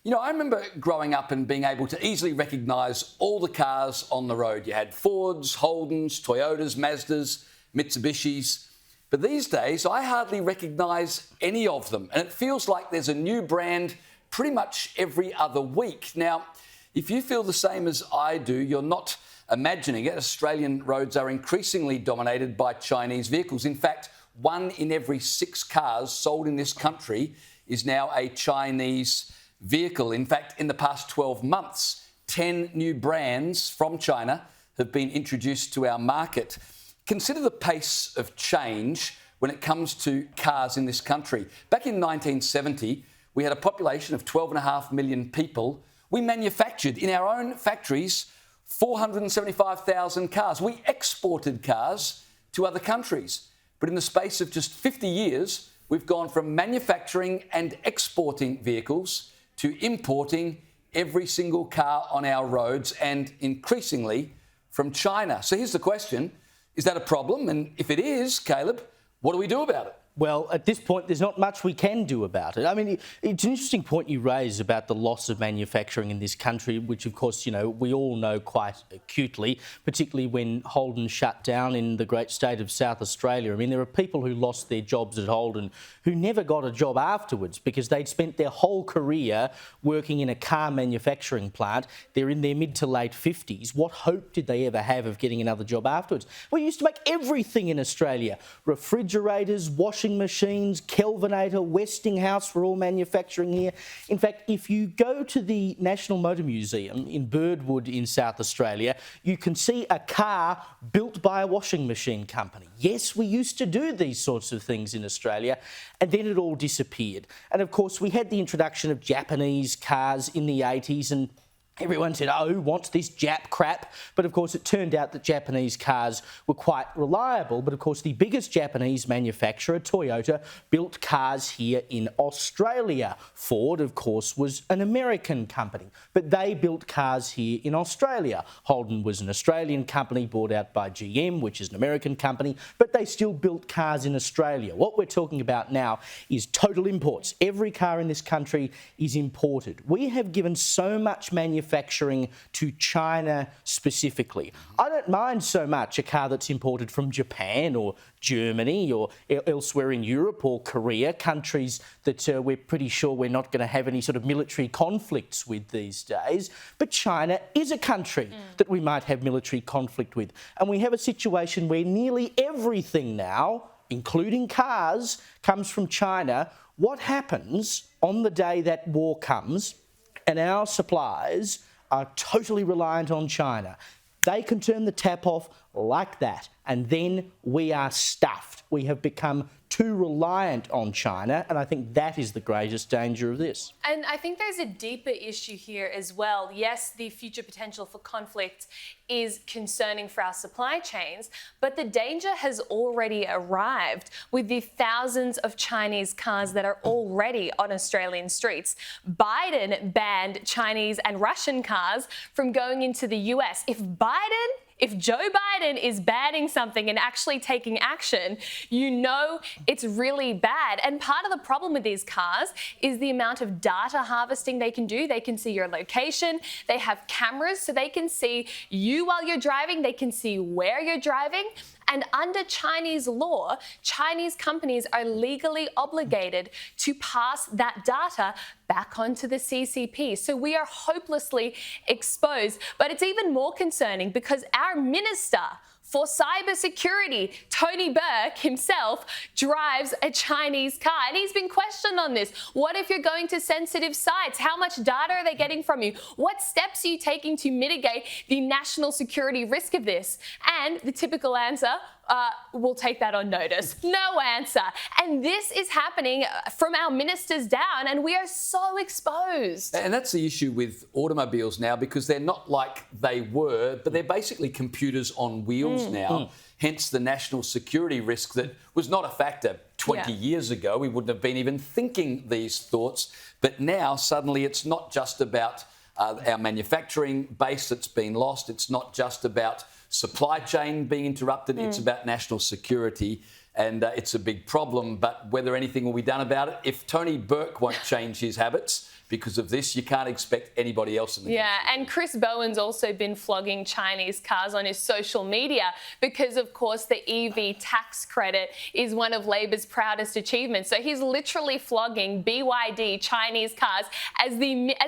You know, I remember growing up and being able to easily recognise all the cars on the road. You had Fords, Holdens, Toyotas, Mazdas, Mitsubishis. But these days, I hardly recognise any of them. And it feels like there's a new brand pretty much every other week. Now, if you feel the same as I do, you're not imagining it. Australian roads are increasingly dominated by Chinese vehicles. In fact, 1 in every 6 cars sold in this country is now a Chinese vehicle. In fact, in the past 12 months, 10 new brands from China have been introduced to our market. Consider the pace of change when it comes to cars in this country. Back in 1970, we had a population of 12.5 million people. We manufactured in our own factories 475,000 cars. We exported cars to other countries. But in the space of just 50 years, we've gone from manufacturing and exporting vehicles to importing every single car on our roads, and increasingly from China. So here's the question. Is that a problem? And if it is, Caleb, what do we do about it? Well, at this point, there's not much we can do about it. I mean, it's an interesting point you raise about the loss of manufacturing in this country, which, of course, you know, we all know quite acutely, particularly when Holden shut down in the great state of South Australia. I mean, there are people who lost their jobs at Holden who never got a job afterwards because they'd spent their whole career working in a car manufacturing plant. They're in their mid to late 50s. What hope did they ever have of getting another job afterwards? We used to make everything in Australia. Refrigerators, washing machines, Kelvinator, Westinghouse were all manufacturing here. In fact, if you go to the National Motor Museum in Birdwood in South Australia, you can see a car built by a washing machine company. Yes, we used to do these sorts of things in Australia, and then it all disappeared. And of course, we had the introduction of Japanese cars in the 80s, and everyone said, oh, who wants this Jap crap? But of course, it turned out that Japanese cars were quite reliable. But of course, the biggest Japanese manufacturer, Toyota, built cars here in Australia. Ford, of course, was an American company, but they built cars here in Australia. Holden was an Australian company bought out by GM, which is an American company, but they still built cars in Australia. What we're talking about now is total imports. Every car in this country is imported. We have given so much manufacturing to China specifically. I don't mind so much a car that's imported from Japan or Germany or elsewhere in Europe or Korea, countries that we're pretty sure we're not going to have any sort of military conflicts with these days. But China is a country that we might have military conflict with. And we have a situation where nearly everything now, including cars, comes from China. What happens on the day that war comes and our supplies are totally reliant on China? They can turn the tap off like that, and then we are stuffed. We have become too reliant on China, and I think that is the greatest danger of this. And I think there's a deeper issue here as well. Yes, the future potential for conflict is concerning for our supply chains, but the danger has already arrived with the thousands of Chinese cars that are already on Australian streets. Biden banned Chinese and Russian cars from going into the US. If Joe Biden is banning something and actually taking action, you know it's really bad. And part of the problem with these cars is the amount of data harvesting they can do. They can see your location. They have cameras, so they can see you while you're driving. They can see where you're driving. And under Chinese law, Chinese companies are legally obligated to pass that data back onto the CCP. So we are hopelessly exposed. But it's even more concerning because our minister for cybersecurity, Tony Burke himself, drives a Chinese car. And he's been questioned on this. What if you're going to sensitive sites? How much data are they getting from you? What steps are you taking to mitigate the national security risk of this? And the typical answer, we'll take that on notice. No answer. And this is happening from our ministers down, and we are so exposed. And that's the issue with automobiles now, because they're not like they were, but they're basically computers on wheels now. Hence the national security risk that was not a factor 20 years ago. We wouldn't have been even thinking these thoughts. But now suddenly it's not just about our manufacturing base that's been lost. It's not just about supply chain being interrupted. It's about national security, and it's a big problem. But whether anything will be done about it, if Tony Burke won't change his habits, because of this. You can't expect anybody else in the Yeah, country. and Chris Bowen's also been flogging Chinese cars on his social media because, of course, the EV tax credit is one of Labor's proudest achievements. So he's literally flogging BYD Chinese cars as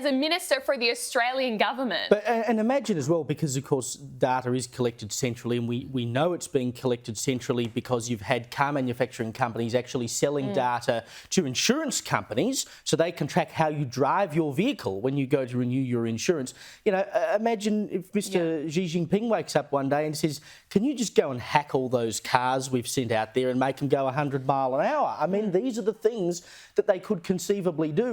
a minister for the Australian government. But, and imagine as well, because of course data is collected centrally, and we know it's being collected centrally because you've had car manufacturing companies actually selling data to insurance companies so they can track how you drive your vehicle when you go to renew your insurance. You know, imagine if Mr. Xi Jinping wakes up one day and says, can you just go and hack all those cars we've sent out there and make them go 100 miles an hour? I mean, these are the things that they could conceivably do.